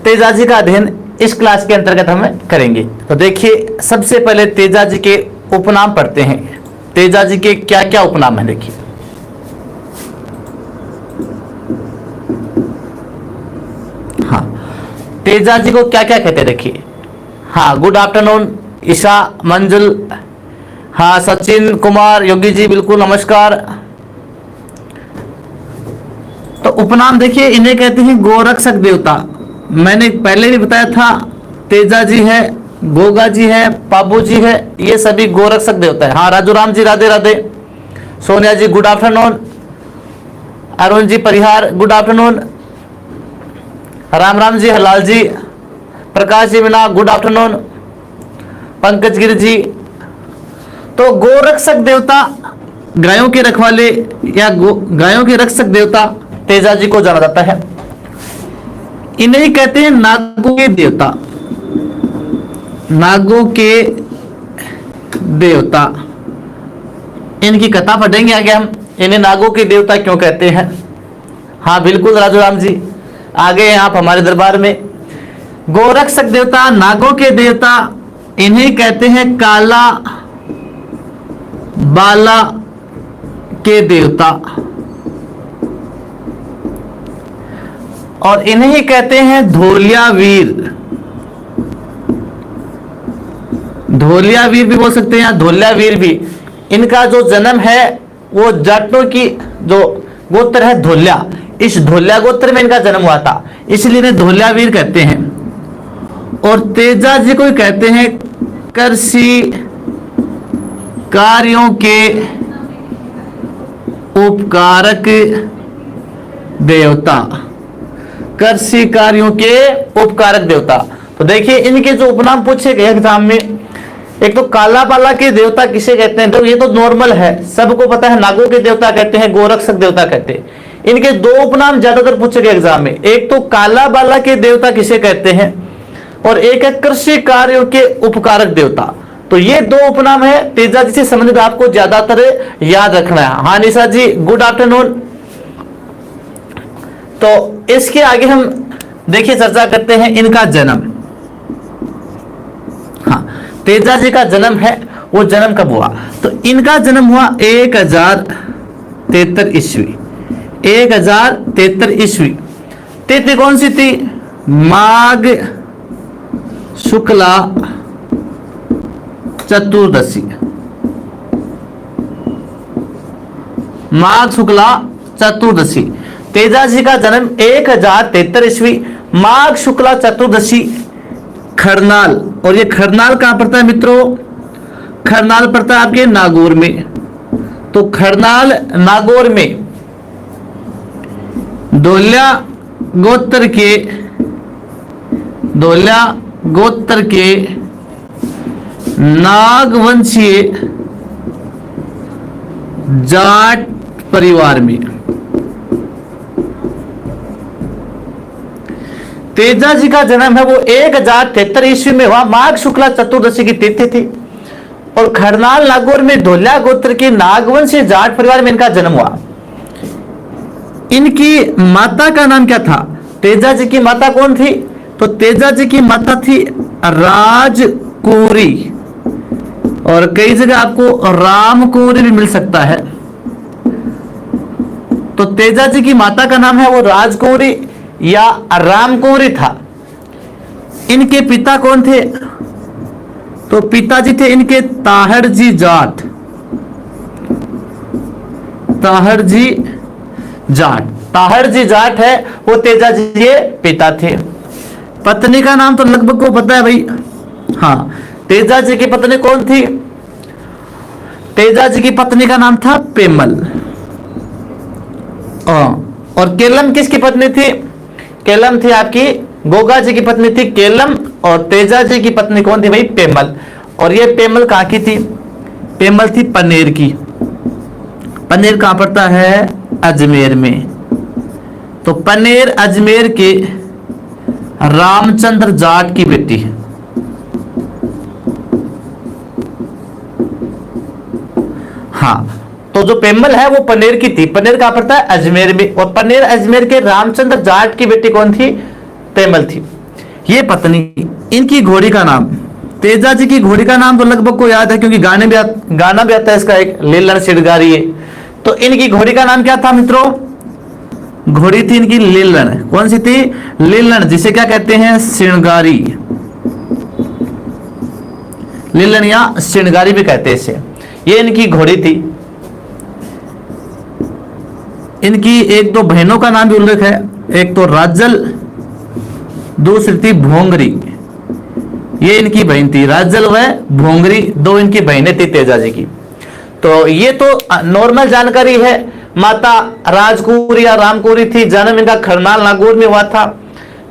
तेजाजी का अध्ययन इस क्लास के अंतर्गत हम करेंगे। तो देखिए, सबसे पहले तेजाजी के उपनाम पढ़ते हैं। तेजाजी के क्या क्या उपनाम हैं, देखिए। हाँ, तेजाजी को क्या क्या कहते हैं, देखिए। हाँ, गुड आफ्टरनून ईशा, मंजुल, हाँ सचिन कुमार, योगी जी बिल्कुल नमस्कार। तो उपनाम देखिए, इन्हें कहते हैं गोरक्षक देवता। मैंने पहले भी बताया था, तेजाजी है, गोगा जी है, पाबू जी है, ये सभी गोरक्षक देवता है। हाँ, राजू राम जी राधे राधे, सोनिया जी गुड आफ्टरनून, अरुण जी परिहार गुड आफ्टरनून, राम राम जी हलाल जी, प्रकाश जी मीना गुड आफ्टरनून, पंकज गिर जी। तो गोरक्षक देवता गायों के रखवाले या गायों के रक्षक देवता तेजाजी को जाना जाता है। इन्हें कहते हैं नागों के देवता। नागों के देवता, इनकी कथा पढ़ेंगे आगे हम। इन्हें नागों के देवता क्यों कहते हैं? हाँ बिल्कुल राजू राम जी, आ गए आप हमारे दरबार में। गोरक्षक देवता, नागों के देवता, इन्हें कहते हैं काला बाला के देवता, और इन्हें ही कहते हैं धोलिया वीर। धोलिया वीर भी बोल सकते हैं या धोलिया वीर भी। इनका जो जन्म है वो जाटों की जो गोत्र है धोलिया, इस धोलिया गोत्र में इनका जन्म हुआ था, इसलिए इन्हें धोलिया वीर कहते हैं। और तेजाजी को कहते हैं कृषि कार्यों के उपकारक देवता। कृषि कार्यों के उपकारक देवता। तो देखिए, इनके जो उपनाम पूछे गए एग्जाम में, एक तो काला बाला के देवता किसे कहते हैं, तो ये तो नॉर्मल है, सबको पता है, नागों के देवता कहते हैं, गोरक्षक देवता कहते हैं। इनके दो उपनाम ज्यादातर पूछे गए एग्जाम में, एक तो काला बाला के देवता किसे कहते हैं और एक है कृषि कार्यों के उपकारक देवता। तो ये दो उपनाम है तेजाजी से संबंधित, आपको ज्यादातर याद रखना है। हाँ निशा जी गुड आफ्टरनून। तो इसके आगे हम देखिए चर्चा करते हैं इनका जन्म। हाँ, तेजाजी का जन्म है, वो जन्म कब हुआ? तो इनका जन्म हुआ 1073 ईस्वी। 1073 ईस्वी। तिथि कौन सी थी? माघ शुक्ला चतुर्दशी। माघ शुक्ला चतुर्दशी। तेजाजी का जन्म 1073 ईस्वी, माघ शुक्ला चतुर्दशी, खरनाल। और ये खरनाल कहां पड़ता है मित्रों? खरनाल पड़ता है आपके नागौर में। तो खरनाल नागौर में धोलिया गोत्र के नागवंशीय जाट परिवार में तेजाजी का जन्म है वो 1073 ईस्वी में हुआ, माघ शुक्ला चतुर्दशी की तिथि थी। और खरनाल नागौर में धोलिया गोत्र के नागवंशीय जाट परिवार में इनका जन्म हुआ। इनकी माता का नाम क्या था? तेजाजी की माता कौन थी? तो तेजाजी की माता थी राजकुंवरी, और कई जगह आपको रामकुंवरी भी मिल सकता है। तो तेजाजी की माता का नाम है वो राजकुंवरी या रामकुंवरी था। इनके पिता कौन थे? तो पिताजी थे इनके ताहरजी जाट। ताहरजी जाट है वो तेजाजी के पिता थे। पत्नी का नाम तो लगभग को पता है भाई। हाँ, तेजाजी की पत्नी कौन थी? तेजाजी की पत्नी का नाम था पेमल। और केलम किसकी पत्नी थी? केलम थी आपकी गोगा जी की पत्नी थी केलम, और तेजाजी की पत्नी कौन थी भाई? पेमल। और ये पेमल कहां की थी? पेमल थी पनेर की। पनेर कहां पड़ता है? अजमेर में। तो पनेर अजमेर के रामचंद्र जाट की बेटी है। हाँ, तो जो पेमल है वो पनेर की थी। पनेर कहां पड़ता है? अजमेर में। और पनेर अजमेर के रामचंद्र जाट की बेटी कौन थी? पेमल थी। ये पत्नी, इनकी घोड़ी का नाम, तेजा जी की घोड़ी का नाम तो लगभग को याद है क्योंकि गाना भी आता है इसका एक, लीलन श्रृंगारी है। तो इनकी घोड़ी का नाम क्या था मित्रों? घोड़ी थी इनकी लीलन। कौन सी थी? लीलन, जिसे क्या कहते हैं? श्रृंगारी। लीलन या श्रृंगारी भी कहते हैं इसे। ये इनकी घोड़ी थी। इनकी एक दो बहनों का नाम भी उल्लेख है, एक तो राजल, दूसरी थी भोंगरी। ये इनकी बहन थी, राजल व भोंगरी, दो इनकी बहनें थी तेजा जी की। तो ये तो नॉर्मल जानकारी है। माता राजकुरी या रामकुरी थी, जन्म इनका खरनाल नागौर में हुआ था।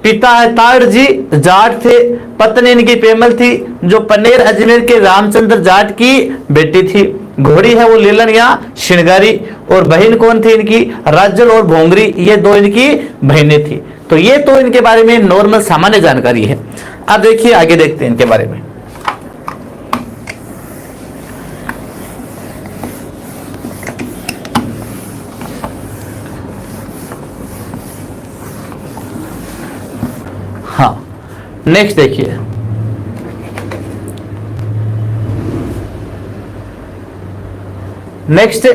पिता है ताड़ जी, जाट थे। पत्नी इनकी पेमल थी, जो पनेर अजमेर के रामचंद्र जाट की बेटी थी। घोड़ी है वो लीलन या श्रृंगारी, और बहन कौन थी इनकी? राजल और भोंगरी, ये दो इनकी बहनें थी। तो ये तो इनके बारे में नॉर्मल सामान्य जानकारी है। अब देखिए आगे देखते हैं इनके बारे में। हाँ, नेक्स्ट देखिए, नेक्स्ट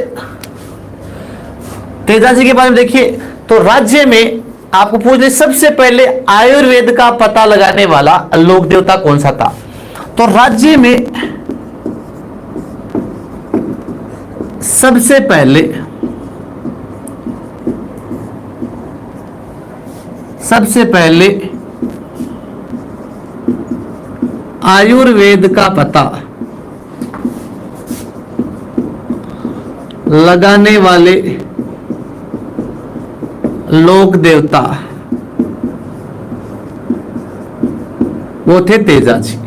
तेजा जी के बारे में देखिए। तो राज्य में आपको पूछे सबसे पहले आयुर्वेद का पता लगाने वाला लोक देवता कौन सा था? तो राज्य में सबसे पहले आयुर्वेद का पता लगाने वाले लोक देवता वो थे तेजा जी।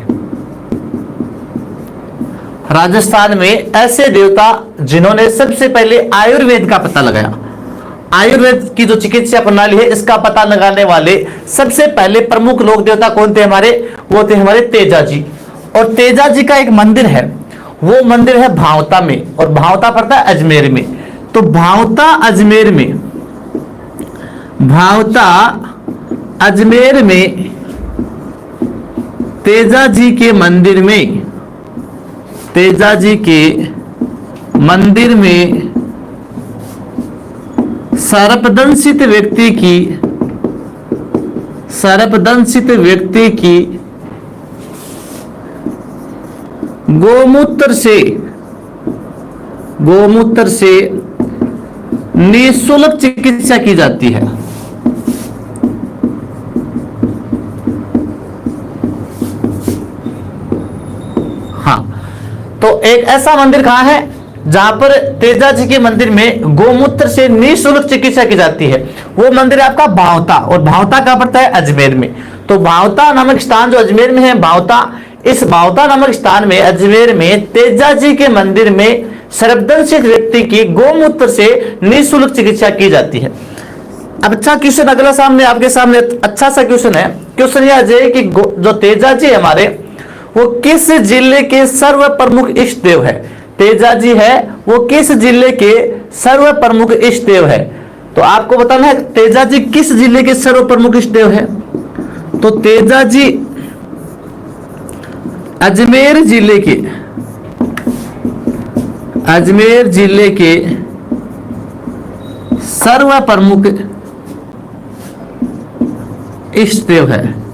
राजस्थान में ऐसे देवता जिन्होंने सबसे पहले आयुर्वेद का पता लगाया, आयुर्वेद की जो चिकित्सा प्रणाली है इसका पता लगाने वाले सबसे पहले प्रमुख लोक देवता कौन थे हमारे? वो थे हमारे तेजा जी। और तेजा जी का एक मंदिर है, वो मंदिर है भावता में, और भावता पड़ता है अजमेर में। तो भावता अजमेर में तेजा जी के मंदिर में सर्पदंशित व्यक्ति की गोमूत्र से निःशुल्क चिकित्सा की जाती है। हाँ, तो एक ऐसा मंदिर कहां है जहां पर तेजा जी के मंदिर में गोमूत्र से निःशुल्क चिकित्सा की जाती है? वो मंदिर है आपका भावता, और भावता कहां पड़ता है? अजमेर में। तो भावता नामक स्थान जो अजमेर में है, भावता, इस भावता नामक स्थान में अजमेर में तेजा जी के मंदिर में सर्पदंशित व्यक्ति की गोमूत्र से निःशुल्क चिकित्सा की जाती है। अब अच्छा क्वेश्चन अगला सामने आपके सामने अच्छा सा क्वेश्चन है। क्वेश्चन यह है कि जो तेजा जी हमारे, वो किस जिले के सर्व प्रमुख इष्ट देव है? तेजा जी है वो किस जिले के सर्व प्रमुख इष्ट देव है? तो आपको बताना है तेजा जी किस जिले के सर्व प्रमुख इष्ट देव है। तो तेजा जी अजमेर जिले के सर्व प्रमुख इष्ट देव है।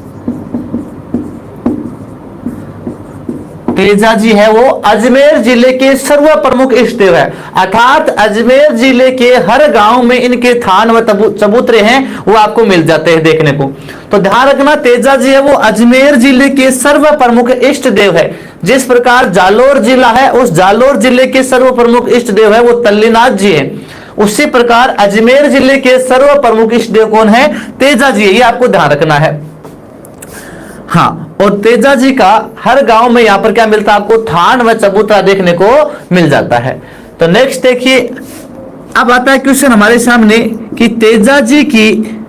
तेजा जी है वो अजमेर जिले के सर्व प्रमुख इष्ट देव है, अर्थात अजमेर जिले के हर गांव में इनके थान व चबूतरे हैं, वो आपको मिल जाते हैं देखने को। तो ध्यान रखना, तेजा जी है वो अजमेर जिले के सर्व प्रमुख इष्ट देव है। जिस प्रकार जालोर जिला है, उस जालोर जिले के सर्व प्रमुख इष्ट देव है वो तल्लीनाथ जी है, उसी प्रकार अजमेर जिले के सर्व प्रमुख इष्ट देव कौन है? तेजा जी है। ये आपको ध्यान रखना है। हाँ, और तेजा जी का हर गांव में यहां पर क्या मिलता है आपको? थान व चबूतरा देखने को मिल जाता है। तो नेक्स्ट देखिए, अब आता है क्वेश्चन हमारे सामने कि तेजा जी की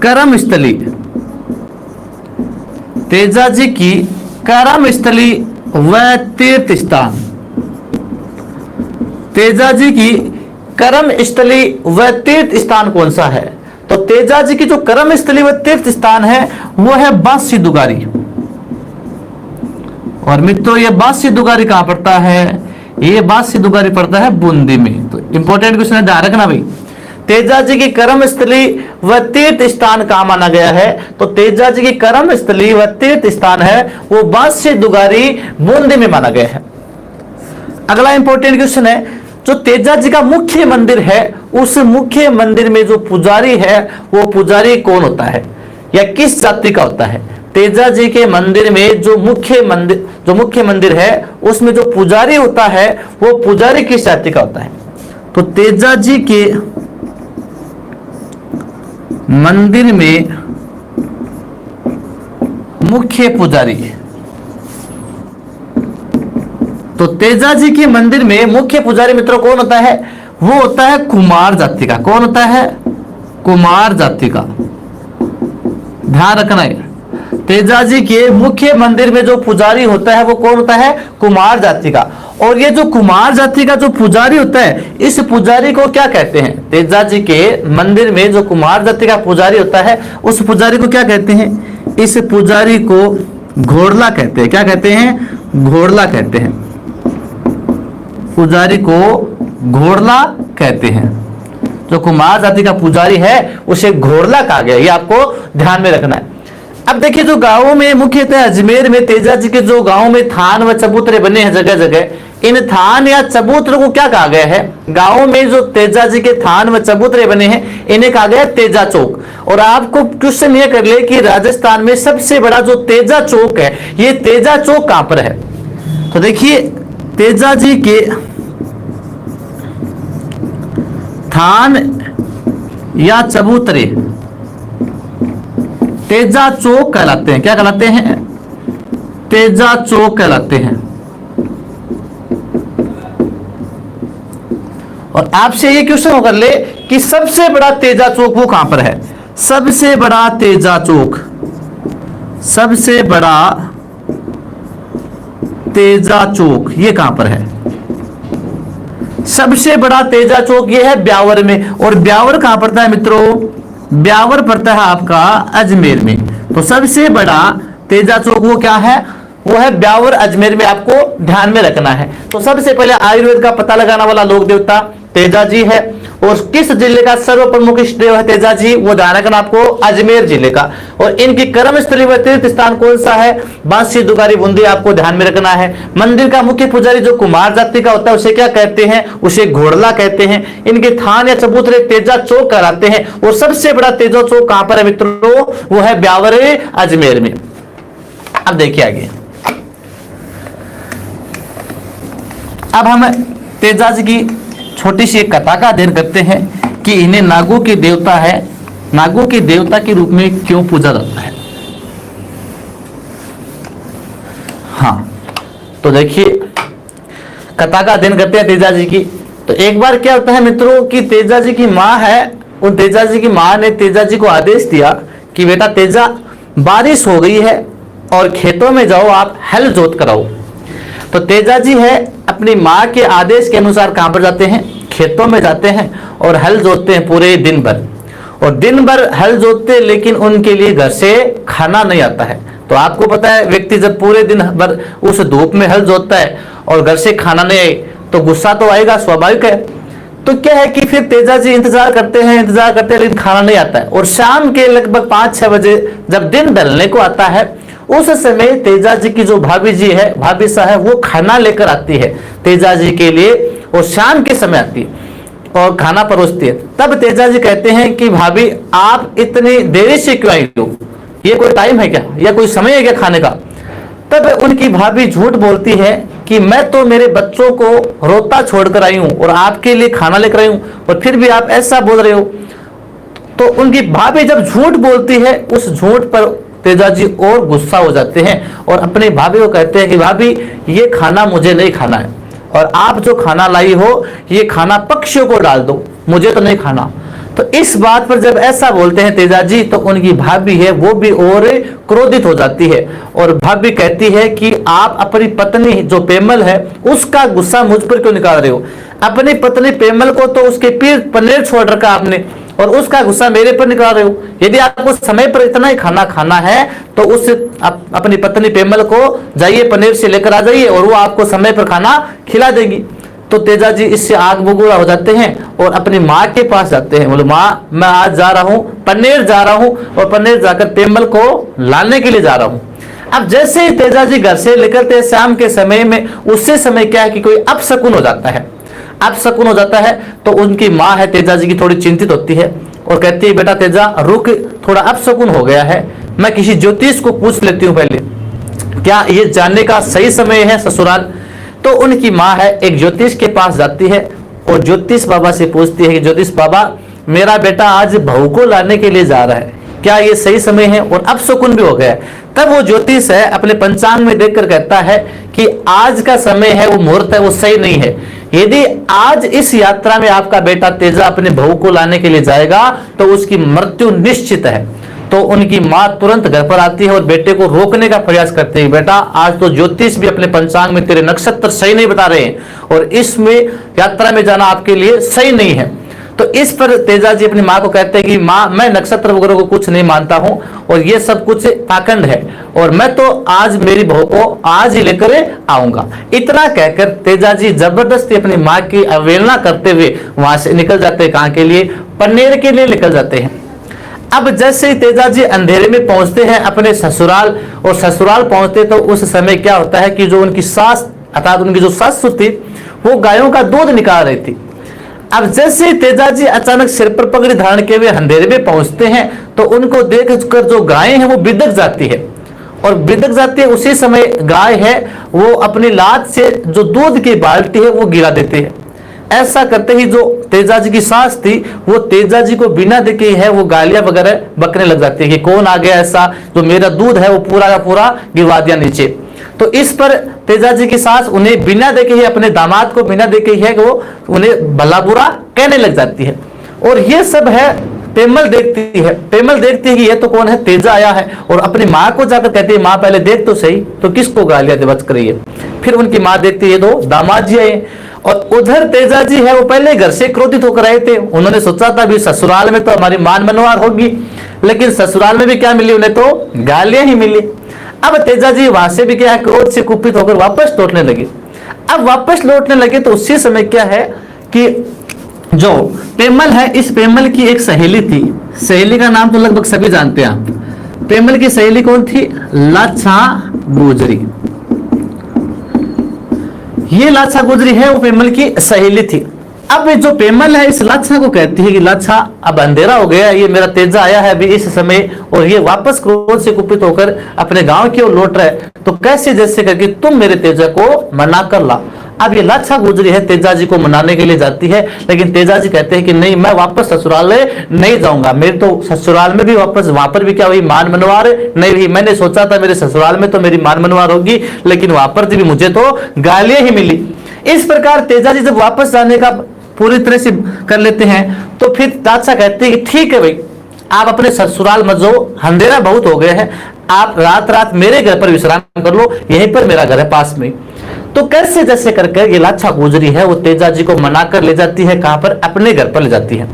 कर्मस्थली, तेजा जी की कर्मस्थली व तीर्थ स्थान, तेजा जी की कर्मस्थली व तीर्थ स्थान कौन सा है? तो तेजा जी की जो कर्म स्थली व तीर्थ स्थान है वो है बांसी दुगारी। और मित्रों ये बांसी दुगारी कहां पड़ता है? ये बांसी दुगारी पड़ता है बूंदी में। तो इंपॉर्टेंट क्वेश्चन है, ध्यान रखना भाई। तेजा जी की कर्म स्थली व तीर्थ स्थान कहां माना गया है? तो तेजा जी की कर्म स्थली व तीर्थ स्थान है वो बांसी दुगारी बूंदी में माना गया है। अगला इंपॉर्टेंट क्वेश्चन है, जो तेजा जी का मुख्य मंदिर है उस मुख्य मंदिर में जो पुजारी है वो पुजारी कौन होता है या किस जाति का होता है? तेजा जी के मंदिर में जो मुख्य मंदिर है उसमें जो पुजारी होता है वो पुजारी किस जाति का होता है? तो तेजा जी के मंदिर में मुख्य पुजारी, तो तेजा जी के मंदिर में मुख्य पुजारी मित्रों कौन होता है? वो होता है कुमार जाति का। कौन होता है? कुमार जाति का। ध्यान रखना है, तेजा जी के मुख्य मंदिर में जो पुजारी होता है वो कौन होता है? कुमार जाति का। और ये जो कुमार जाति का जो पुजारी होता है इस पुजारी को क्या कहते हैं? तेजा जी के मंदिर में जो कुमार जाति का पुजारी होता है उस पुजारी को क्या कहते हैं? इस पुजारी को घोड़ला कहते हैं। क्या कहते हैं? घोड़ला कहते हैं। पुजारी को घोड़ला कहते हैं। जो कुमार जाति का पुजारी है उसे घोड़ला कहा गया, ये आपको ध्यान में रखना है। अब देखिए, जो गांवों में मुख्यतः अजमेर में तेजा जी के जो गांवों में थान व चबूतरे बने हैं जगह जगह, इन थान या चबूतरों को क्या कहा गया है? गांवों में जो तेजा जी के थान व चबूतरे बने हैं इन्हें कहा गया है तेजा चौक। और आपको क्वेश्चन ये कर ले कि राजस्थान में सबसे बड़ा जो तेजा चौक है ये तेजा चौक कहां पर है? तो देखिए, तेजा जी के थान या चबूतरे तेजा चौक कहलाते हैं। क्या कहलाते हैं? तेजा चौक कहलाते हैं। और आपसे ये क्वेश्चन होकर ले कि सबसे बड़ा तेजा चौक वो कहां पर है? सबसे बड़ा तेजा चौक, सबसे बड़ा तेजा चौक ये कहां पर है? सबसे बड़ा तेजा चौक ये है ब्यावर में। और ब्यावर कहां पड़ता है मित्रों? ब्यावर पड़ता है आपका अजमेर में। तो सबसे बड़ा तेजा चौक वो क्या है? वो है ब्यावर, अजमेर में। आपको ध्यान में रखना है। तो सबसे पहले आयुर्वेद का पता लगाने वाला लोक देवता तेजा जी है। और किस जिले का सर्व प्रमुख इष्ट देव है तेजा जी? वो ध्यान रखना आपको, अजमेर जिले का। और इनकी कर्म स्थली व तीर्थ स्थान कौन सा है? बांसी दुगारी बूंदी, आपको ध्यान में रखना है। मंदिर का मुख्य पुजारी जो कुमार जाति का होता है उसे क्या कहते हैं? उसे घोड़ला कहते हैं। इनके थान या चबूतरे तेजा चौक कहलाते हैं। और सबसे बड़ा तेजा चौक कहां पर है मित्रों? वो है ब्यावर, अजमेर में। अब देखिए आगे, अब हम तेजा जी की छोटी सी एक कथा का अध्ययन करते हैं कि इन्हें नागों के देवता है, नागों के देवता के रूप में क्यों पूजा जाता है। हाँ, तो देखिए कथा का अध्ययन करते हैं तेजा जी की। तो एक बार क्या होता है मित्रों कि तेजा जी की माँ है, उन तेजा जी की माँ ने तेजा जी को आदेश दिया कि बेटा तेजा, बारिश हो गई है और खेतों में जाओ, आप हल जोत कराओ। तो तेजा जी है अपनी माँ के आदेश के अनुसार कहां पर जाते हैं? खेतों में जाते हैं और हल जोतते हैं पूरे दिन भर। और दिन भर हल जोतते, लेकिन उनके लिए घर से खाना नहीं आता है। तो आपको पता है, व्यक्ति जब पूरे दिन भर उस धूप में हल जोतता है और घर से खाना नहीं आए तो गुस्सा तो आएगा, स्वाभाविक है। तो क्या है कि फिर तेजा जी इंतजार करते हैं, लेकिन खाना नहीं आता है। और शाम के लगभग 5-6 बजे जब दिन ढलने को आता है, उस समय तेजा जी की जो भाभी जी है, भाभी साहब, वो खाना लेकर आती है तेजा जी के लिए। और शाम के समय आती है और खाना परोसती है। तब तेजा जी कहते हैं कि भाभी आप इतनी देरी से क्यों आई हो? ये कोई टाइम है क्या, या कोई समय है क्या खाने का? तब उनकी भाभी झूठ बोलती है कि मैं तो मेरे बच्चों को रोता छोड़कर आई हूं और आपके लिए खाना लेकर आई हूं, और फिर भी आप ऐसा बोल रहे हो। तो उनकी भाभी जब झूठ बोलती है, उस झूठ पर तेजा जी और गुस्सा हो जाते हैं और अपनी भाभी को कहते हैं कि भाभी ये खाना मुझे नहीं खाना है, और आप जो खाना लाई हो ये खाना पक्षियों को डाल दो, मुझे तो नहीं खाना। तो इस बात पर जब ऐसा बोलते हैं तेजा जी, तो उनकी भाभी है वो भी और क्रोधित हो जाती है और भाभी कहती है कि आप अपनी पत्नी जो पेमल है उसका गुस्सा मुझ पर क्यों निकाल रहे हो? अपनी पत्नी पेमल को तो उसके पीर पनेर छोड़ रखा आपने, और उसका गुस्सा मेरे पर निकाल रहे हो। यदि आपको समय पर इतना ही खाना खाना है तो उस अपनी पत्नी पेमल को जाइए पनीर से लेकर आ जाइए और वो आपको समय पर खाना खिला देगी। तो तेजा जी इससे आग बबूला हो जाते हैं और अपनी माँ के पास जाते हैं। बोले माँ मैं आज जा रहा हूँ पनीर जा रहा हूँ और पनीर जाकर पेमल को लाने के लिए जा रहा हूँ। अब जैसे ही तेजा जी घर से निकलते हैं शाम के समय में, उसी समय क्या है कि कोई अपशकुन हो जाता है। अपशकुन हो जाता है तो उनकी माँ है तेजा जी की थोड़ी चिंतित होती है और कहती है बेटा तेजा रुक, थोड़ा अपशकुन हो गया है, मैं किसी ज्योतिष को पूछ लेती हूँ पहले, क्या ये जानने का सही समय है ससुराल। तो उनकी माँ है एक ज्योतिष के पास जाती है और ज्योतिष बाबा से पूछती है कि ज्योतिष बाबा मेरा बेटा आज बहू को लाने के लिए जा रहा है, क्या ये सही समय है और अपशकुन भी हो गया है। तब वो ज्योतिष है अपने पंचांग में देखकर कहता है कि आज का समय है वो मुहूर्त है वो सही नहीं है। यदि आज इस यात्रा में आपका बेटा तेजा अपने बहू को लाने के लिए जाएगा तो उसकी मृत्यु निश्चित है। तो उनकी माँ तुरंत घर पर आती है और बेटे को रोकने का प्रयास करती है, बेटा आज तो ज्योतिष भी अपने पंचांग में तेरे नक्षत्र सही नहीं बता रहे हैं और इसमें यात्रा में जाना आपके लिए सही नहीं है। तो इस पर तेजा जी अपनी माँ को कहते हैं कि माँ मैं नक्षत्र वगैरह को कुछ नहीं मानता हूँ और ये सब कुछ पाखंड है और मैं तो आज मेरी बहू को आज ही लेकर आऊंगा। इतना कहकर तेजा जी जबरदस्ती अपनी माँ की अवहेलना करते हुए वहां से निकल जाते हैं। कहाँ के लिए? पन्नेर के लिए निकल जाते हैं। अब जैसे ही तेजा जी अंधेरे में पहुंचते हैं अपने ससुराल और ससुराल पहुंचते तो उस समय क्या होता है कि जो उनकी सास अर्थात उनकी जो सासू थी वो गायों का दूध निकाल रही थी। अब जैसे ही तेजा जी अचानक सिर पर पगड़ी धारण के हुए अंधेरे में पहुंचते हैं तो उनको देखकर जो गायें हैं वो बिदक जाती है और बिदक जाती है। उसी समय गाय है वो अपनी लात से जो दूध की बाल्टी है वो गिरा देते हैं। ऐसा करते ही जो तेजा जी की सास थी वो तेजा जी को बिना देखे है वो गालियां वगैरह बकने लग जाती है कि कौन आ गया ऐसा जो मेरा दूध है वो पूरा का पूरा गिरवा दिया नीचे। तो इस पर तेजा जी की सास उन्हें बिना देखे ही अपने दामाद को बिना देखे ही है कि वो उन्हें भला बुरा कहने लग जाती है। और ये सब है पेमल देखती है। पेमल देखती है कि ये तो कौन है, तेजा आया है और अपनी माँ को जाकर कहती है माँ पहले देख तो सही तो किसको गालियां दिवच कर रही है। फिर उनकी माँ देखती है दो दामाद जी आए और उधर तेजा जी है वो पहले घर से क्रोधित होकर आए थे। उन्होंने सोचा था भी ससुराल में तो हमारी मान मनवार होगी, लेकिन ससुराल में भी क्या मिली उन्हें तो गालियां ही मिली। अब तेजा जी वहां से भी क्या है क्रोध से कुपित होकर वापस लौटने लगे। अब वापस लौटने लगे तो उसी समय क्या है कि जो पेमल है इस पेमल की एक सहेली थी। सहेली का नाम तो लगभग सभी जानते हैं आप। पेमल की सहेली कौन थी? लाछा गुजरी। ये लाछा गुजरी है वो पेमल की सहेली थी। अब जो पेमल है इस लाछा को कहती है कि लाछा अब अंधेरा हो गया, ये मेरा तेजा आया है अभी इस समय और ये वापस क्रोध से कुपित होकर अपने गांव की ओर लौट रहा है, तो कैसे जैसे करके तुम मेरे तेजा को मना कर ला। अब ये लाछा गुजरी है तेजा जी को मनाने के लिए जाती है, लेकिन तेजा जी कहते हैं कि नहीं मैं वापस ससुराल नहीं जाऊंगा। मेरे तो ससुराल में भी वापस वहां पर भी क्या हुई मान मनवार नहीं हुई। मैंने सोचा था मेरे ससुराल में तो मेरी मान मनवार होगी, लेकिन वहां पर भी मुझे तो गालियां ही मिली। इस प्रकार तेजा जी जब वापस जाने का पूरी तरह से कर लेते हैं तो फिर लाछा कहते हैं कि ठीक है भाई आप अपने ससुराल मत जाओ, अंधेरा बहुत हो गया है, आप रात रात मेरे घर पर विश्राम कर लो, यहीं पर मेरा घर है पास में। तो कैसे जैसे करके ये लाछा गुजरी है वो तेजा जी को मनाकर ले जाती है, कहां पर? अपने घर पर ले जाती है।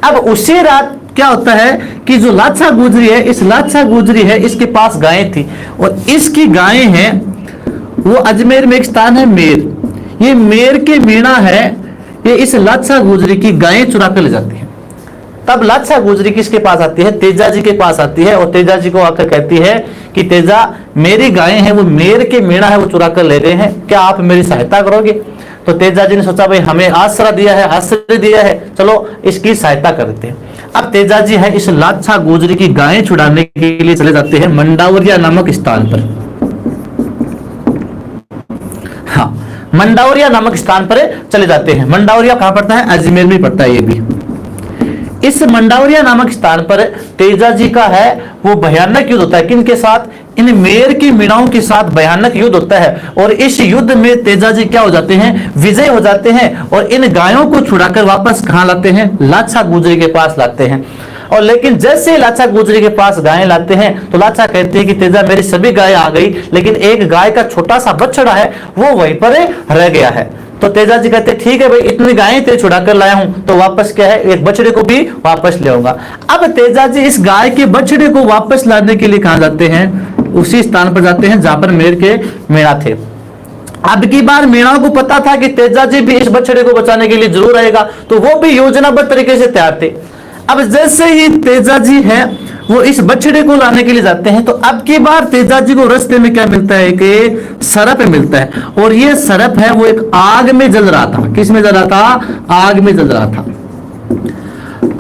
अब उसी रात क्या होता है कि जो लाछा गुजरी है इस लाछा गुजरी है इसके पास गायें थी और इसकी गायें हैं वो अजमेर में एक स्थान है मेर, ये मेर के मीणा है, ये इस लाछा गुजरी की गायें चुरा कर ले जाती है। तब लाछा गुजरी किसके पास आती है? तेजा जी के पास आती है और तेजा जी को आकर कहती है कि तेजा मेरी गायें हैं वो मेर के मीणा है वो चुरा कर ले रहे हैं, क्या आप मेरी सहायता करोगे? तो तेजा जी ने सोचा भाई हमें आश्रय दिया है, आश्रय दिया है, चलो इसकी सहायता करते हैं। अब तेजा जी है इस लाछा गुजरी की गायें छुड़ाने के लिए चले जाते हैं मंडावरिया नामक स्थान पर। हाँ, मंडावरिया नामक स्थान पर चले जाते हैं। मंडावरिया कहां पड़ता है? अजमेर में पड़ता है ये भी। इस मंडावरिया नामक स्थान पर तेजा जी का है वो भयानक युद्ध होता है। किनके साथ? इन मेर की मीणाओं के साथ भयानक युद्ध होता है और इस युद्ध में तेजा जी क्या हो जाते हैं? विजय हो जाते हैं और इन गायों को छुड़ाकर वापस कहां लाते हैं? लाछा गुजरी के पास लाते हैं। और लेकिन जैसे लाछा गुजरी के पास गायें लाते हैं तो लाछा कहती है कि तेजा मेरी सभी गायें आ गई, लेकिन एक गाय का छोटा सा बछड़ा है वो वहीं पर रह गया है। तो तेजा जी कहते ठीक है भाई, इतनी गायें तेरे छुड़ा कर लाया हूं, तो वापस क्या है, एक बछड़े को भी वापस ले आऊंगा। अब तेजा जी इस गाय के बछड़े को वापस लाने के लिए कहां जाते हैं, उसी स्थान पर जाते हैं जहां पर मेढ़ के मेढ़ा थे। अब की बार मीणा को पता था कि तेजा जी भी इस बछड़े को बचाने के लिए जरूर आएगा, तो वो भी योजनाबद्ध तरीके से तैयार थे। अब जैसे ही तेजा जी है वो इस बछड़े को लाने के लिए जाते हैं, तो अब की बार तेजा जी को रास्ते में क्या मिलता है कि सर्प मिलता है, और ये सर्प है वो एक आग में जल रहा था। किस में जल रहा था, आग में जल रहा था।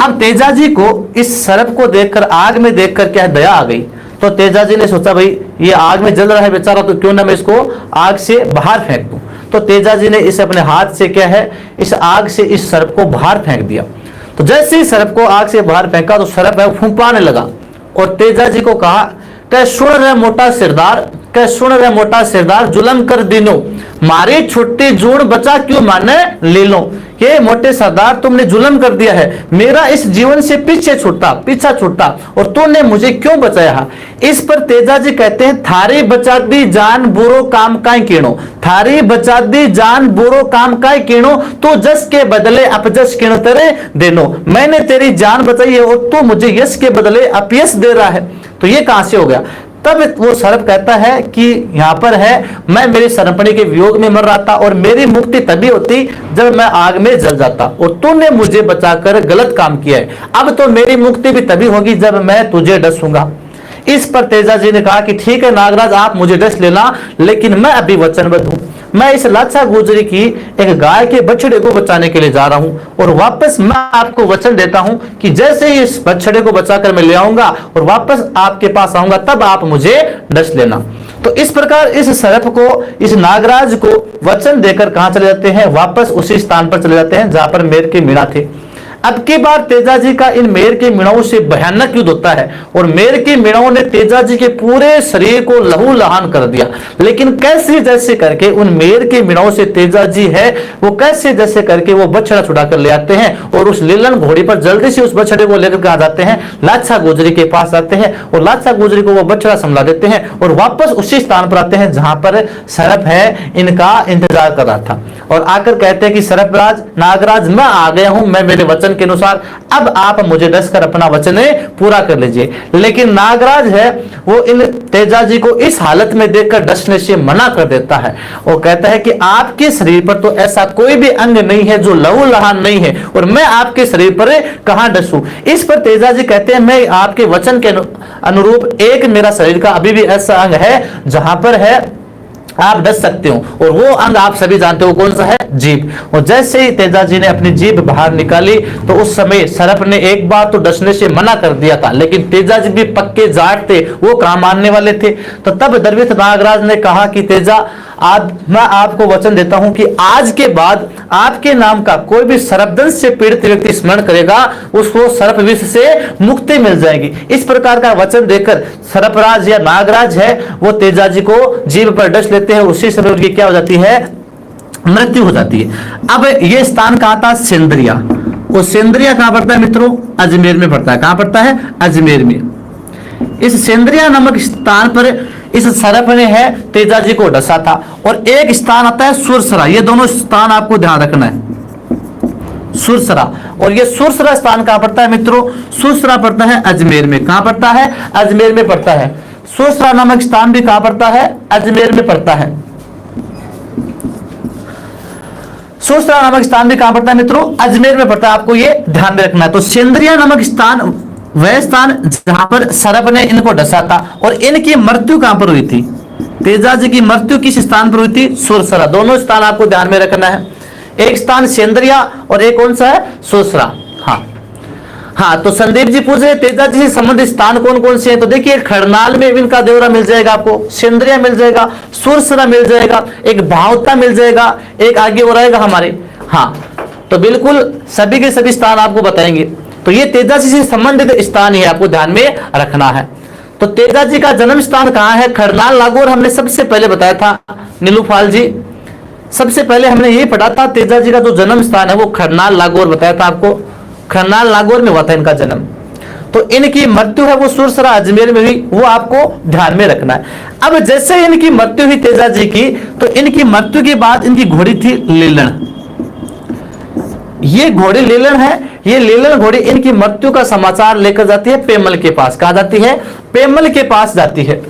अब तेजा जी को इस सर्प को देखकर, आग में देखकर क्या दया आ गई, तो तेजा जी ने सोचा भाई ये आग में जल रहा है बेचारा, तो क्यों ना मैं इसको आग से बाहर फेंक दूं। तो तेजा जी ने इसे अपने हाथ से क्या है, इस आग से इस सर्प को बाहर फेंक दिया। तो जैसे ही सर्प को आग से बाहर फेंका तो सर्प है फूंपाने लगा, और तेजा जी को कहा कि सुन रहे मोटा सिरदार, के सुन रहे मोटा सिरदार, जुलम कर दिनो मारी छुट्टी जूड़ बचा क्यों माने ले लो। ये मोटे सरदार तुमने जुल्म कर दिया है, मेरा इस जीवन से पीछा छूटा, और तूने मुझे क्यों बचाया। इस पर तेजा जी कहते हैं थारी बचा दी जान बुरो काम काय कीणो, थारी बचा दी जान बुरो काम काय कीणो, तू जस के बदले अपजस किण तेरे देनो। मैंने तेरी जान बचाई है और तू मुझे यश के बदले अपयश दे रहा है, तो ये कहां से हो गया। तब वो सर्प कहता है कि यहां पर है, मैं मेरी सरपणी के वियोग में मर रहा था और मेरी मुक्ति तभी होती जब मैं आग में जल जाता, और तूने मुझे बचाकर गलत काम किया है। अब तो मेरी मुक्ति भी तभी होगी जब मैं तुझे डसूंगा। इस पर तेजा जी ने कहा कि ठीक है नागराज, आप मुझे डस लेना, लेकिन मैं अभी वचनबद्ध हूं। मैं इस लाचा गुजरी की एक गाय के बछड़े को बचाने के लिए जा रहा हूं, और वापस मैं आपको वचन देता हूं कि जैसे ही इस बछड़े को बचाकर मैं ले आऊंगा और वापस आपके पास आऊंगा, तब आप मुझे डस लेना। तो इस प्रकार इस सर्प को, इस नागराज को वचन देकर कहां चले जाते हैं, वापस उसी स्थान पर चले जाते हैं जहां पर मेढ़ के मीणा थे। अब की बार तेजा जी का इन मेढ़ के मीणाओं से भयानक युद्ध होता है, और मेढ़ के मीणाओं ने तेजा जी के पूरे शरीर को लहूलुहान कर दिया। लेकिन कैसे जैसे करके उन मेढ़ के मीणाओं से तेजा जी है वो कैसे जैसे करके वो बछड़ा छुड़ा कर ले आते हैं, और उस लीलन घोड़ी पर जल्दी से उस बछड़े को लेकर आ जाते हैं, लाचा गुजरी के पास आते हैं, और लाचा गुजरी को वो बछड़ा संभला देते हैं, और वापस उसी स्थान पर आते हैं जहां पर सर्प है इनका इंतजार कर रहा था। और आकर कहते हैं कि सर्पराज, नागराज, मैं आ गया हूं, मैं मेरे वचन के अनुसार, अब आप मुझे डसकर अपना वचन पूरा कर लीजिए। लेकिन नागराज है वो इन तेजा जी को इस हालत में देखकर डसने से मना कर देता है, और कहता है कि आपके शरीर पर तो ऐसा कोई भी अंग नहीं है जो लहूलुहान नहीं है, और मैं आपके शरीर पर कहां डसूं। इस पर तेजा जी कहते हैं मैं आपके वचन के अनुरूप एक मेरा शरीर का अभी भी ऐसा अंग है जहां पर है आप डस सकते हो, और वो अंग आप सभी जानते हो कौन सा है, जीभ। और जैसे ही तेजा जी ने अपनी जीभ बाहर निकाली तो उस समय सर्प ने एक बार तो डसने से मना कर दिया था, लेकिन तेजा जी भी पक्के जाट थे, वो कहां मानने वाले थे। तो तब दरविथ नागराज ने कहा कि तेजा, आज मैं आपको वचन देता हूं कि आज के बाद आपके नाम का कोई भी सर्पदंश से पीड़ित व्यक्ति स्मरण करेगा, उसको सर्प विष से मुक्ति मिल जाएगी। इस प्रकार का वचन देकर सर्पराज या नागराज है वो तेजा जी को जीभ पर डस लेते हैं। उसी समय उनकी क्या हो जाती है, मृत्यु हो जाती है। अब ये स्थान कहां था, सेंद्रिया। वो सेंद्रिया कहां पड़ता है मित्रों, अजमेर में पड़ता है। कहां पड़ता है, अजमेर में। इस सेंद्रिया नामक स्थान पर इस सर्प ने है तेजा जी को डसा था। और एक स्थान आता है सुरसरा, ये दोनों स्थान आपको ध्यान रखना है, सुरसरा। और ये सुरसरा स्थान कहां पड़ता है मित्रों, सुरसरा पड़ता है अजमेर में। कहां पड़ता है, अजमेर में पड़ता है। सुरसरा नामक स्थान भी कहां पड़ता है, अजमेर में पड़ता है। सुरसरा नामक स्थान भी कहां पड़ता है मित्रों, अजमेर में पड़ता है, आपको ये ध्यान में रखना है। तो सेंद्रिया नामक स्थान वह स्थान जहां पर सर्प ने इनको डसा था, और इनकी मृत्यु कहां पर हुई थी, तेजा जी की मृत्यु किस स्थान पर हुई थी, सुरसरा। दोनों स्थान आपको ध्यान में रखना है, एक स्थान सेंद्रिया और एक कौन सा है, सुरसरा। हाँ, तो संदीप जी पूछ रहे तेजा जी से संबंधित स्थान कौन कौन से हैं, तो देखिए खरनाल में इनका देवरा मिल जाएगा आपको, सेंद्रिया मिल जाएगा, सुरसरा मिल जाएगा, एक भावता मिल जाएगा, एक आगे हो रहेगा हमारे। हाँ, तो बिल्कुल सभी के सभी स्थान आपको बताएंगे। तो ये तेजा जी से संबंधित स्थान ही आपको ध्यान में रखना है। तो तेजा जी का जन्म स्थान कहां है, खरनाल नागौर हमने सबसे पहले बताया था नीलूफाल जी, सबसे पहले हमने यही पढ़ा था तेजा जी का जो जन्म स्थान है वो खरनाल नागौर बताया था आपको, खरनाल नागौर में हुआ था इनका जन्म। तो इनकी मृत्यु है वो सुरसरा अजमेर में हुई, वो आपको ध्यान में रखना है। अब जैसे इनकी मृत्यु हुई तेजा जी की, तो इनकी मृत्यु के बाद इनकी घोड़ी थी लीलन। ये घोड़ी लीलन है, ये लीलन घोड़ी इनकी मृत्यु का समाचार लेकर जाती है पेमल के पास। कहा जाती है? पेमल के पास जाती है।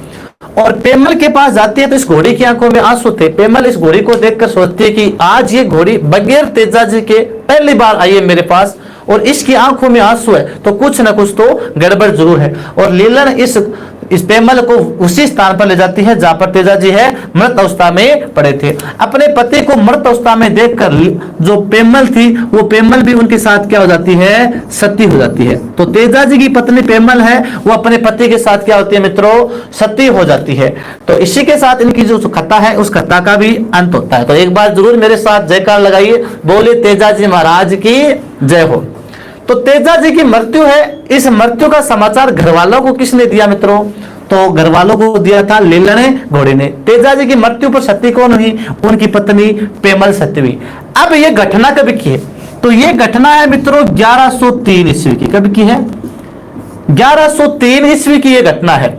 और पेमल के पास जाती है तो इस घोड़ी की आंखों में आंसू थे। पेमल इस घोड़ी को देखकर सोचती है कि आज ये घोड़ी बगैर तेजा जी के पहली बार आई है मेरे पास, और इसकी आंखों में आंसू है, तो कुछ ना कुछ तो गड़बड़ जरूर है। और लीलन इस पेमल को उसी स्थान पर ले जाती है जहां पर तेजा जी है मृत अवस्था में पड़े थे। अपने पति को मृत अवस्था में देखकर जो पेमल थी, वो पेमल भी उनके साथ क्या हो जाती है? सती हो जाती है। तो तेजा जी की पत्नी पेमल है, वो अपने पति के साथ क्या होती है मित्रों? सती हो जाती है। तो इसी के साथ इनकी जो कथा है उस कथा का भी अंत होता है। तो एक बार जरूर मेरे साथ जयकार लगाइए, बोले तेजा जी महाराज की जय हो। तो तेजा जी की मृत्यु है, इस मृत्यु का समाचार घर वालों को किसने दिया मित्रों? तो घर वालों को दिया था लीलन घोड़ी ने। तेजा जी की मृत्यु पर सती कौन हुई? उनकी पत्नी पेमल सती हुई। अब ये घटना कब की है? तो ये घटना है मित्रों 1103 ईस्वी की। कब की है? 1103 ईस्वी की ये घटना है।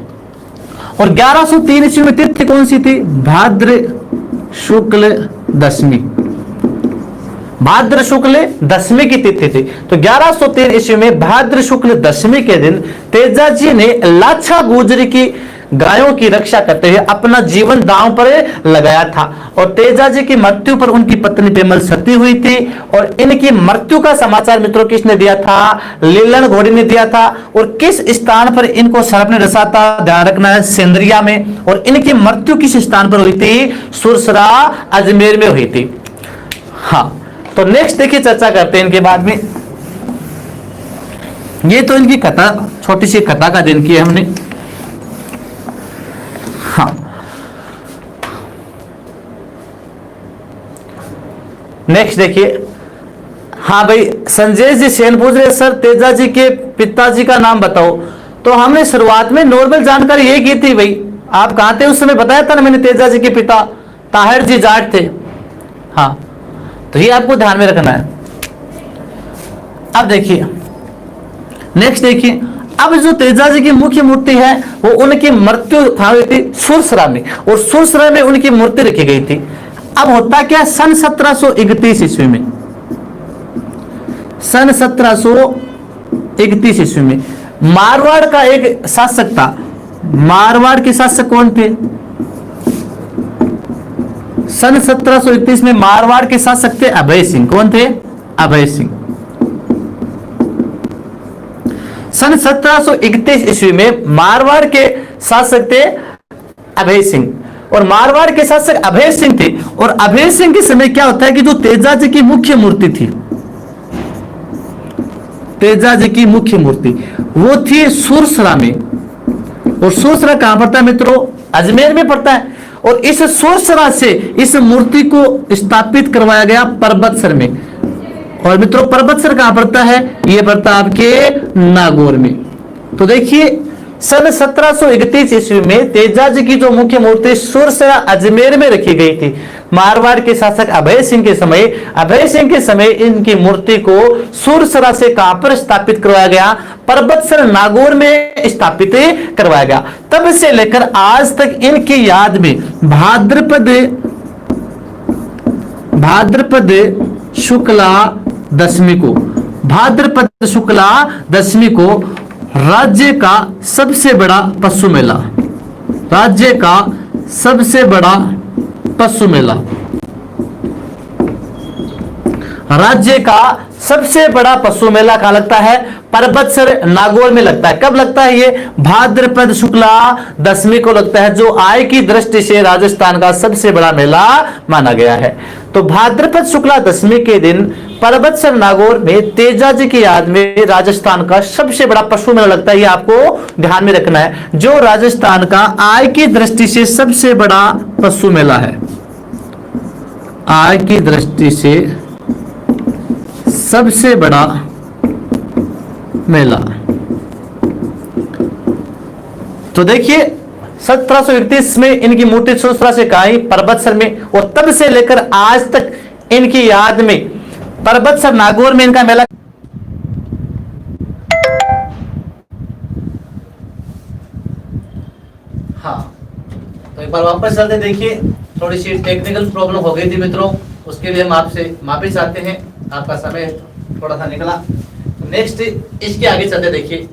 और 1103 ईस्वी में तिथि कौन सी थी? भाद्र शुक्ल दशमी। भाद्र शुक्ल दशमी की तिथि थी। तो 1103 ईस्वी में भाद्र शुक्ल दशमी के दिन तेजा जी ने लाछा गुजरी की गायों की रक्षा करते हुए अपना जीवन दांव पर लगाया था। और तेजा जी की मृत्यु पर उनकी पत्नी पेमल सती हुई थी। और इनकी मृत्यु का समाचार मित्रों किसने दिया था? लीलन घोड़ी ने दिया था। और किस स्थान पर इनको सर्प ने डसा था? ध्यान रखना है, सेंद्रिया में। और इनकी मृत्यु किस स्थान पर हुई थी? सुरसरा अजमेर में हुई थी। हाँ, तो नेक्स्ट देखिए चर्चा करते हैं इनके बाद में। ये तो इनकी कथा, छोटी सी कथा का दिन की है हमने। हाँ, नेक्स्ट देखिए। हाँ भाई, संजय जी सेन पूछ रहे सर तेजा जी के पिताजी का नाम बताओ। तो हमने शुरुआत में नॉर्मल जानकारी ये की थी भाई, आप कहां थे उस समय? बताया था ना मैंने, तेजा जी के पिता ताहिर जी जाट थे। हाँ, तो ये आपको ध्यान में रखना है। अब देखिए नेक्स्ट देखिए। अब जो तेजा जी की मुख्य मूर्ति है वो उनकी मृत्यु हुई थी सुरसरा में, और सुरसरा में उनकी मूर्ति रखी गई थी। अब होता क्या, सन 1731 ईस्वी में, सन 1731 ईस्वी में मारवाड़ का एक शासक था। मारवाड़ के शासक कौन थे? सन 1731 में मारवाड़ के शासक थे अभय सिंह। कौन थे? अभय सिंह। सन 1731 ईस्वी में मारवाड़ के शासक थे अभय सिंह, और मारवाड़ के शासक अभय सिंह थे। और अभय सिंह के समय क्या होता है कि जो तेजा जी की मुख्य मूर्ति थी, तेजा जी की मुख्य मूर्ति वो थी सुरसरा में। और सुरसरा कहां पड़ता है मित्रों? अजमेर में पड़ता है। और इस सुरसरा से इस मूर्ति को स्थापित करवाया गया परबतसर में। और मित्रों पर्वतसर कहां पड़ता है? यह पड़ता है आपके नागौर में। तो देखिए सन 1731 ईस्वी में तेजा जी की जो मुख्य मूर्ति सुरसरा अजमेर में रखी गई थी। मारवाड़ के शासक अभय सिंह के समय इनकी मूर्ति को सुरसरा से कहां पर स्थापित करवाया गया? पर्वतसर नागौर में स्थापित करवाया गया। तब से लेकर आज तक इनकी याद में भाद्रपद शुक्ला दशमी को राज्य का सबसे बड़ा पशु मेला कहां लगता है? पर्वतसर नागौर में लगता है। कब लगता है ये? भाद्रपद शुक्ला दशमी को लगता है, जो आय की दृष्टि से राजस्थान का सबसे बड़ा मेला माना गया है। तो भाद्रपद शुक्ला दशमी के दिन पर्वतसर नागौर में तेजा जी की याद में राजस्थान का सबसे बड़ा पशु मेला लगता है। ये आपको ध्यान में रखना है, जो राजस्थान का आय की दृष्टि से सबसे बड़ा पशु मेला है। आय की दृष्टि से सबसे बड़ा मेला। तो देखिए 1731 में इनकी मूर्ति सुरसरा से कहां? पर्वतसर में। और तब से लेकर आज तक इनकी याद में पर्वतसर नागौर में इनका मेला बार वापस चलते, देखिए थोड़ी सी टेक्निकल प्रॉब्लम हो गई थी मित्रों, उसके लिए हम आपसे माफी चाहते हैं, आपका समय थोड़ा सा निकला। नेक्स्ट इसके आगे चलते, देखिए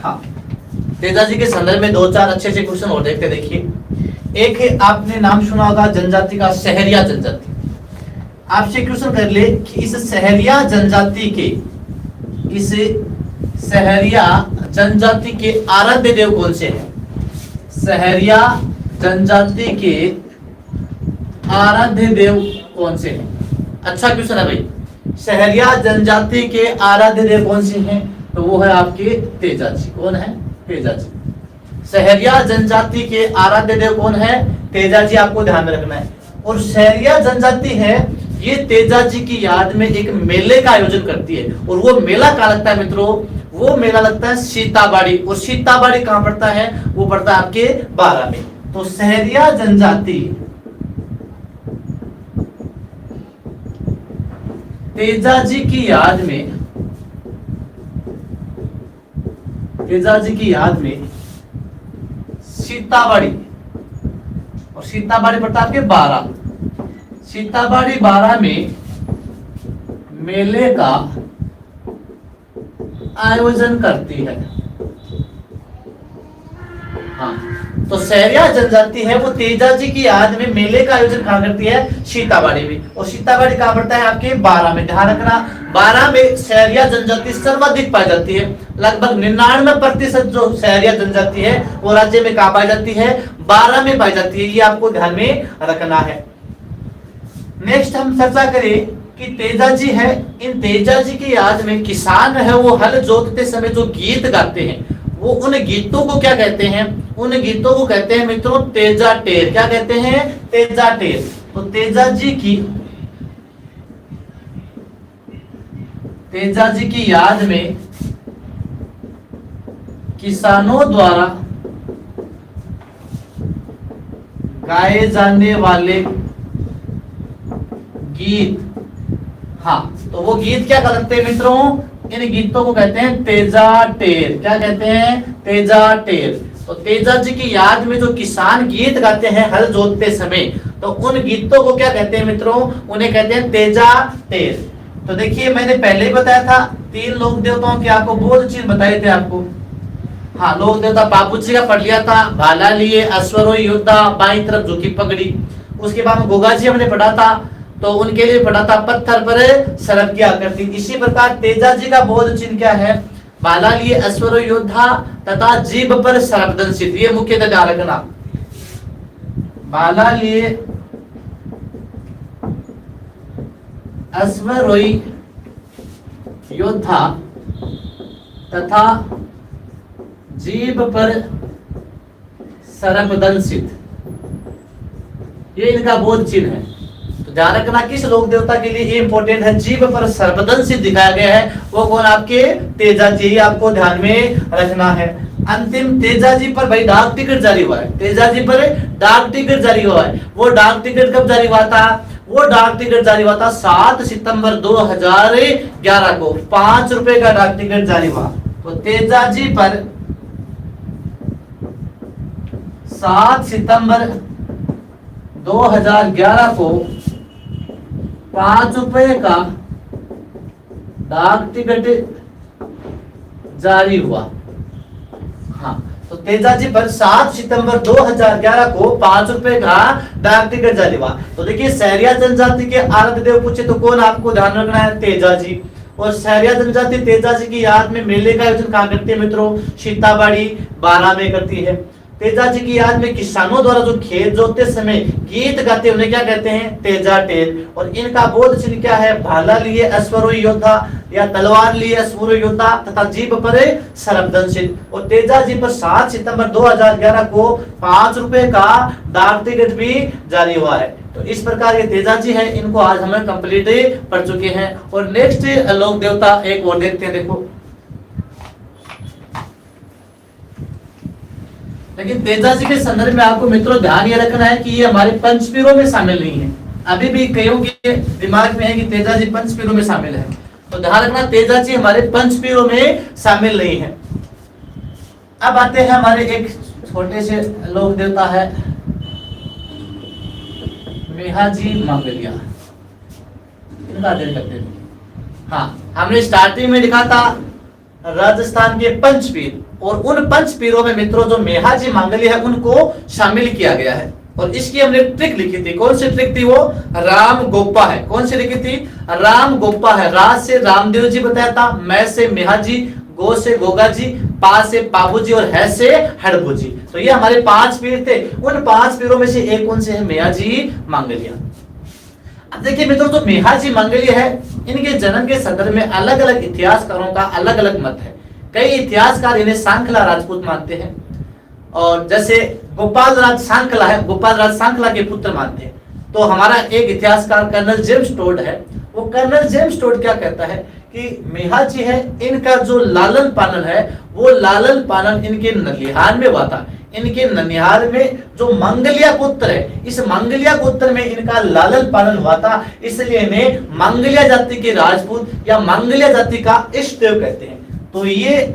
हाँ, तेजाजी के संदर्भ में दो चार अच्छे क्वेश्चन और देखते। देखिए एक है, आपने नाम सुना होगा जनजाति का, सहरिया जनजाति। आपसे क्वेश्चन कर ले कि इस सहरिया जनजाति के आराध्य देव कौन से हैं? सहरिया जनजाति के आराध्य देव कौन से हैं? अच्छा क्वेश्चन है भाई। सहरिया जनजाति के आराध्य देव कौन से हैं? तो वो है आपके तेजाजी। कौन है? तेजाजी। सहरिया जनजाति के आराध्य देव कौन है? तेजाजी, आपको ध्यान में रखना है। और सहरिया जनजाति है, ये तेजाजी की याद में एक मेले का आयोजन करती है, और वो मेला कहाँ लगता है मित्रों? वो मेला लगता है सीताबाड़ी। और सीताबाड़ी कहाँ पड़ता है? वो पड़ता है आपके बारा में। तो सहरिया जनजाति तेजाजी की याद में सीताबाड़ी, और सीताबाड़ी पड़ता है आपके बारा। सीताबाड़ी बारा में मेले का आयोजन करती है। हाँ, तो सहरिया जनजाति है वो तेजाजी की याद में मेले का आयोजन कहाँ करती है? सीताबाड़ी में। और सीताबाड़ी कहाँ पड़ता है? आपके बारा में। ध्यान रखना, बारा में सहरिया जनजाति सर्वाधिक पाई जाती है। लगभग 99% जो सहरिया जनजाति है वो राज्य में कहाँ पाई जाती है? बारा में पाई जाती है। ये आपको ध्यान में रखना है। नेक्स्ट हम चर्चा करें कि तेजाजी है, इन तेजाजी की याद में किसान है वो हल जोतते समय जो गीत गाते हैं, वो उन गीतों को क्या कहते हैं? उन गीतों को कहते हैं मित्रों तेजा टेर। क्या कहते हैं? तेजा टेर। तो तेजाजी की याद में किसानों द्वारा गाए जाने वाले गीत, हाँ, तो वो गीत क्या कहते हैं मित्रों? इन गीतों को कहते हैं तेजा टेर। क्या कहते हैं? तेजा टेर। तो तेजाजी की याद में जो किसान गीत गाते हैं हल जोतते समय, तो उन गीतों को क्या कहते हैं मित्रों? उन्हें कहते हैं तेजा टेर। तो देखिए मैंने पहले ही बताया था, 3 लोक देवताओं के आपको बहुत चीज बताए थे आपको। हाँ, लोक देवता बाबू जी का पढ़ लिया था, भाला लिए, अश्वरोही योद्धा, बाईं तरफ झुकी पगड़ी। उसके बाद में गोगा जी हमने पढ़ा था, तो उनके लिए पढ़ा था पत्थर पर सरप की आकृति। इसी प्रकार तेजाजी का बोध चिन्ह क्या है? भाला लिए, अश्वरोही योद्धा तथा जीभ पर सरप दंशित। ये मुख्यतः ध्यान रखना, भाला लिए, अश्वरोही योद्धा तथा जीभ पर सरप दंशित, ये इनका बोध चिन्ह है। तो ध्यान रखना किस लोक देवता के लिए ये इंपॉर्टेंट है? जीभ पर सर्पदंशित दिखाया गया है, वो कौन? आपके तेजाजी। आपको ध्यान में रखना है। अंतिम तेजाजी पर भाई डाक टिकट जारी हुआ है। तेजाजी पर डाक टिकट जारी हुआ है। वो डाक टिकट कब जारी हुआ था? वो डाक टिकट जारी हुआ था 7 सितंबर 2011 को। 5 रुपए का डाक टिकट जारी हुआ। तो तेजाजी पर 7 सितंबर 2011 को 5 रुपए का डाक टिकट जारी हुआ। हाँ, तो तेजाजी पर 7 सितंबर 2011 को 5 रुपए का डाक टिकट जारी हुआ। तो देखिए सहरिया जनजाति के आराध्य देव पूछे तो कौन आपको ध्यान रखना है? तेजाजी। और सहरिया जनजाति तेजाजी की याद में मेले का आयोजन कहाँ करती है मित्रों? सीताबाड़ी बारा में करती है। तेजाजी की याद में किसानों द्वारा जो खेत जोतते समय गीत गाते उन्हें क्या कहते हैं? तेजा टेर। और इनका बोध चिन्ह क्या है? भाला लिए, अश्वरोही योद्धा या तलवार लिए अश्वरोही योद्धा तथा जीभ पर सरप दंशित। और तेजाजी पर 7 सितंबर 2011 को 5 रुपए का डाक टिकट भी जारी हुआ है। तो इस प्रकार ये तेजाजी है, इनको आज हम कंप्लीट पढ़ चुके हैं। और नेक्स्ट लोक देवता एक और देखते हैं। देखो, लेकिन तेजाजी के संदर्भ में आपको मित्रों ध्यान ये रखना है कि ये हमारे पंचपीरों में शामिल नहीं है। अभी भी कईयों के दिमाग में है कि तेजाजी पंचपीरों में शामिल है। तो ध्यान रखना तेजा जी हमारे पंचपीरों में शामिल नहीं है। अब आते हैं हमारे एक छोटे से लोक देवता है मेहाजी मंगलिया, इनका अध्ययन करते हैं। हाँ, हमने स्टार्टिंग में लिखा था राजस्थान के पंचपीर, और उन पंचपीरों में मित्रों जो मेहाजी मंगली है उनको शामिल किया गया है। और इसकी हमने ट्रिक लिखी थी, कौन सी ट्रिक थी? वो राम गोप्पा है। कौन सी लिखी थी? राम गोप्पा है। रा से रामदेव जी बताया था, मैं से मेहाजी, गो से गोगा जी, पा से पाबू जी और है से हड़बू जी। तो ये हमारे 5 पीर थे। उन 5 पीरों में से एक कौन से है? मेहाजी मंगलिया। अब देखिए मित्रों, जो मेहाजी मंगलिया है इनके जन्म के संदर्भ में अलग अलग इतिहासकारों का अलग अलग मत है। कई इतिहासकार इन्हें सांखला राजपूत मानते हैं, और जैसे गोपाल राज सांखला है, गोपाल राज सांखला के पुत्र मानते हैं। तो हमारा एक इतिहासकार कर्नल जेम्स टोड है, वो कर्नल जेम्स टोड क्या कहता है कि मेहाजी है, इनका जो लालन पालन है वो लालन पालन इनके ननिहाल में हुआ था। इनके ननिहाल में जो मंगलिया गोत्र है, इस मंगलिया गोत्र में इनका लालन पालन हुआ था, इसलिए इन्हें मंगलिया जाति के राजपूत या मंगलिया जाति का इष्ट देव कहते हैं। तो ये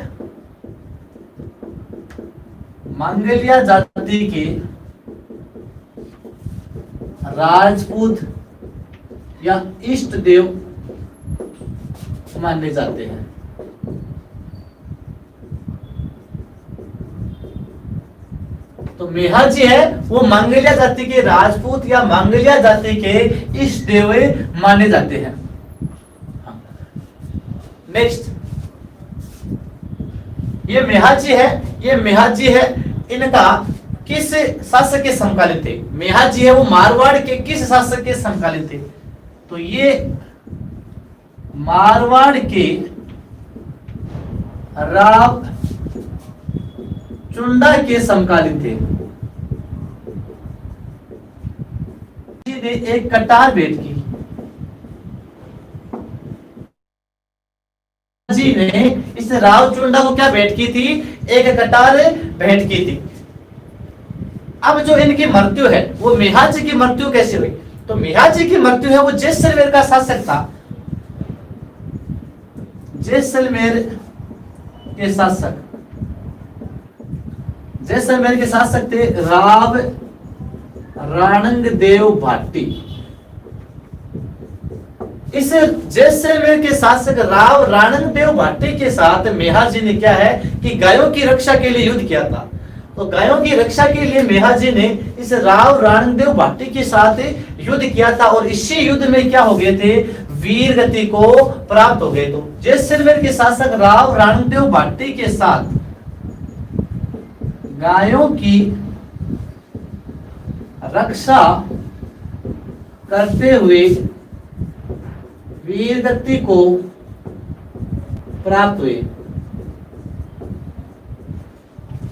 मंगलिया जाति के राजपूत या इष्ट देव माने जाते हैं। तो मेहाजी है वो मंगलिया जाति के राजपूत या मंगलिया जाति के इष्ट देव माने जाते हैं। नेक्स्ट, ये मेहाजी है, ये मेहाजी है, इनका किस शासक के समकालीन थे? मेहाजी है वो मारवाड़ के किस शासक के समकालीन थे? तो ये मारवाड़ के राव चुंडा के समकालीन थे। ने एक कटार भेंट की, जी ने इस राव चुंडा को क्या भेंट की थी? एक कटार भेंट की थी। अब जो इनकी मृत्यु है वो मेहाजी की मृत्यु कैसे हुई? तो मेहाजी की मृत्यु है वो जैसलमेर का शासक था, जैसलमेर के शासक, जैसलमेर के शासक थे राव राणंग देव भाटी। इस जैसलमेर के शासक राव राणंग देव भाटी के साथ मेहाजी ने क्या है कि गायों की रक्षा के लिए युद्ध किया था। तो गायों की रक्षा के लिए मेहाजी ने इस राव राणंग देव भाटी के साथ युद्ध किया था, और इसी युद्ध में क्या हो गए थे? वीर गति को प्राप्त हो गए। तो जैसलमेर के शासक राव राणंग देव भाटी के साथ गायों की रक्षा करते हुए वीर गति को प्राप्त हुए।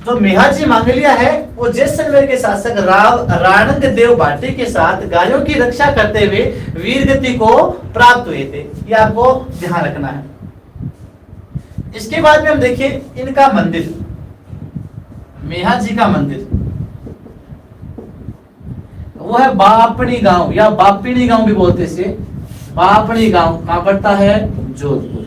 जो मेहाजी मंगलिया है वो जैसलमेर के शासक राव राणंग देव भाटी के साथ गायों की रक्षा करते हुए वीर गति को प्राप्त हुए थे। ये आपको ध्यान रखना है। इसके बाद में हम देखें इनका मंदिर, मेहाजी का मंदिर वो है बापणी गांव या बापिणी गांव भी बोलते से। बापणी गांव कहां पड़ता है? जोधपुर।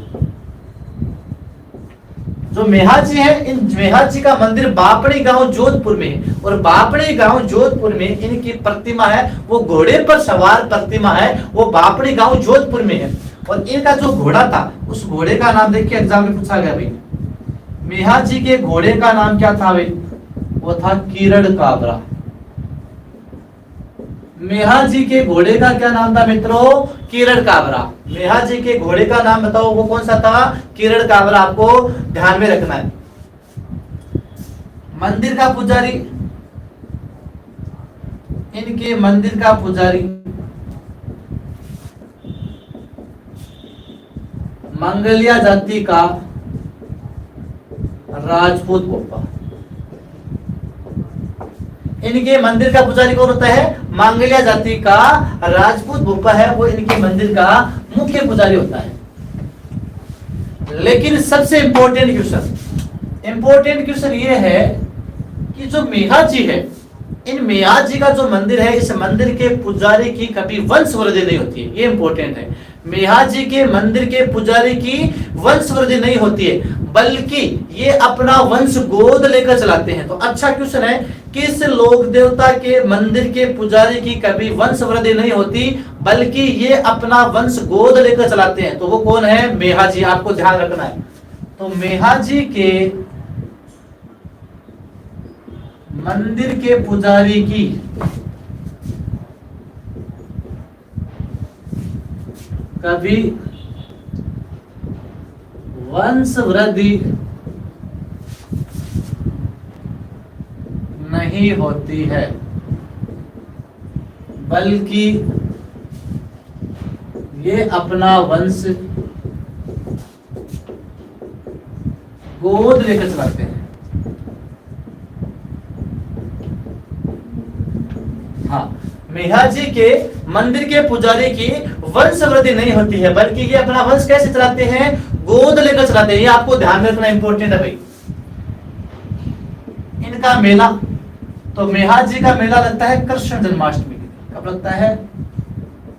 जो मेहाजी है, इन मेहाजी का मंदिर बापणी गांव जोधपुर में है, और बापणी गांव जोधपुर में इनकी प्रतिमा है वो घोड़े पर सवार प्रतिमा है, वो बापणी गांव जोधपुर में है। और इनका जो घोड़ा था उस घोड़े का नाम देखिए एग्जाम में पूछा गया भाई, मेहाजी के घोड़े का नाम क्या था भाई? वो था किरण काबरा। मेहाजी के घोड़े का क्या नाम था मित्रों? किरण काबरा। मेहाजी के घोड़े का नाम बताओ वो कौन सा था? किरण काबरा। आपको ध्यान में रखना है। मंदिर का पुजारी, इनके मंदिर का पुजारी मंगलिया जाति का राजपूत गोपा। इनके मंदिर का पुजारी कौन होता है? मंगलिया जाति का राजपूत गोपा है, वो इनके मंदिर का मुख्य पुजारी होता है। लेकिन सबसे इंपॉर्टेंट क्वेश्चन ये है कि जो मेहाजी है, इन मेहाजी का जो मंदिर है, इस मंदिर के पुजारी की कभी वंश वृद्धि नहीं होती है। ये इंपॉर्टेंट है। मेहा जी के मंदिर के पुजारी की वंशवृद्धि नहीं होती है, बल्कि ये अपना वंश गोद लेकर चलाते हैं। तो अच्छा क्वेश्चन है, किस लोक देवता के मंदिर के पुजारी की कभी वंशवृद्धि नहीं होती, बल्कि ये अपना वंश गोद लेकर चलाते हैं? तो वो कौन है? मेहा जी, आपको ध्यान रखना है। तो मेहा जी के मंदिर के पुजारी की कभी वंशवृद्धि नहीं होती है, बल्कि ये अपना वंश गोद लेकर चलाते हैं। हाँ, मेहा जी के मंदिर के पुजारी की वंशवृद्धि नहीं होती है, बल्कि ये अपना वंश कैसे चलाते हैं? गोद लेकर चलाते हैं। ये आपको ध्यान में रखना इंपॉर्टेंट है भाई। इनका मेला, तो मेहा जी का मेला लगता है कृष्ण जन्माष्टमी। कब लगता है?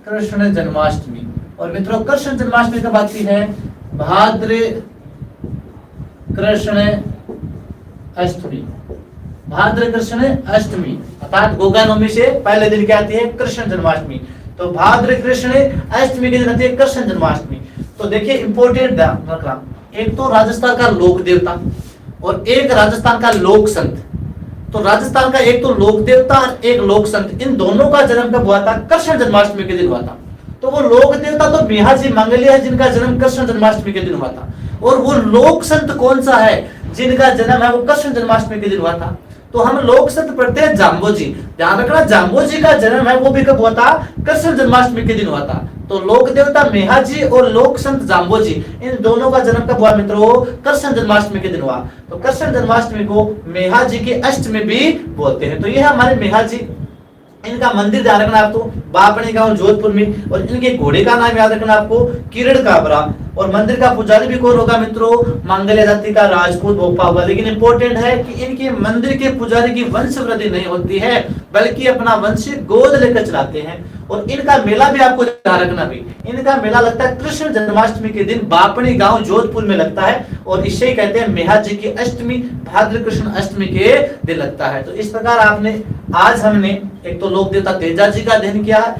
कृष्ण जन्माष्टमी। और मित्रों, कृष्ण जन्माष्टमी कब आती है? भाद्र कृष्ण अष्टमी। भाद्र कृष्ण अष्टमी अर्थात गोगा नवमी से पहले दिन क्या आती है? कृष्ण जन्माष्टमी। तो भाद्र कृष्ण अष्टमी के दिन आती है कृष्ण जन्माष्टमी। तो देखिए इंपॉर्टेंट रखना, एक तो राजस्थान का लोक देवता और एक राजस्थान का लोक संत। तो राजस्थान का एक तो लोक देवता और एक लोक संत, इन दोनों का जन्म कब हुआ था? कृष्ण जन्माष्टमी के दिन हुआ था। तो वो लोक देवता तो मेहा जी मंगलिया है, जिनका जन्म कृष्ण जन्माष्टमी के दिन हुआ था। और वो लोक संत कौन सा है जिनका जन्म है वो कृष्ण जन्माष्टमी के दिन हुआ था? तो हम लोक संत पढ़ते हैं जाम्बोजी। ध्यान रखना, जाम्बोजी का जन्म है वो भी कब हुआ था? कृष्ण जन्माष्टमी के दिन हुआ था। तो लोक देवता मेहा जी और लोक संत जाम्बोजी, इन दोनों का जन्म कब हुआ मित्रों? कृष्ण जन्माष्टमी के दिन हुआ। तो कृष्ण जन्माष्टमी को मेहा जी की अष्टमी भी बोलते हैं। तो ये हमारे मेहा जी, इनका मंदिर ध्यान रखना आपको बापणी गांव जोधपुर में। और इनके घोड़े का नाम याद रखना आपको, किरण काबरा। और मंदिर का पुजारी भी कौन होगा मित्रों? मंगलिया जाति का राजपूत भोपा होगा। लेकिन इंपॉर्टेंट है कि इनके मंदिर के पुजारी की वंशवृद्धि नहीं होती है, बल्कि अपना वंश गोद लेकर चलाते हैं। और इनका मेला भी आपको ध्यान रखना भी, इनका मेला लगता है कृष्ण जन्माष्टमी के दिन बापणी गांव जोधपुर में लगता है। और इसे ही कहते हैं मेहा जी की अष्टमी, भाद्र कृष्ण अष्टमी के दिन लगता है। तो इस प्रकार आपने आज हमने एक तो लोक देवता तेजा जी का अध्ययन किया है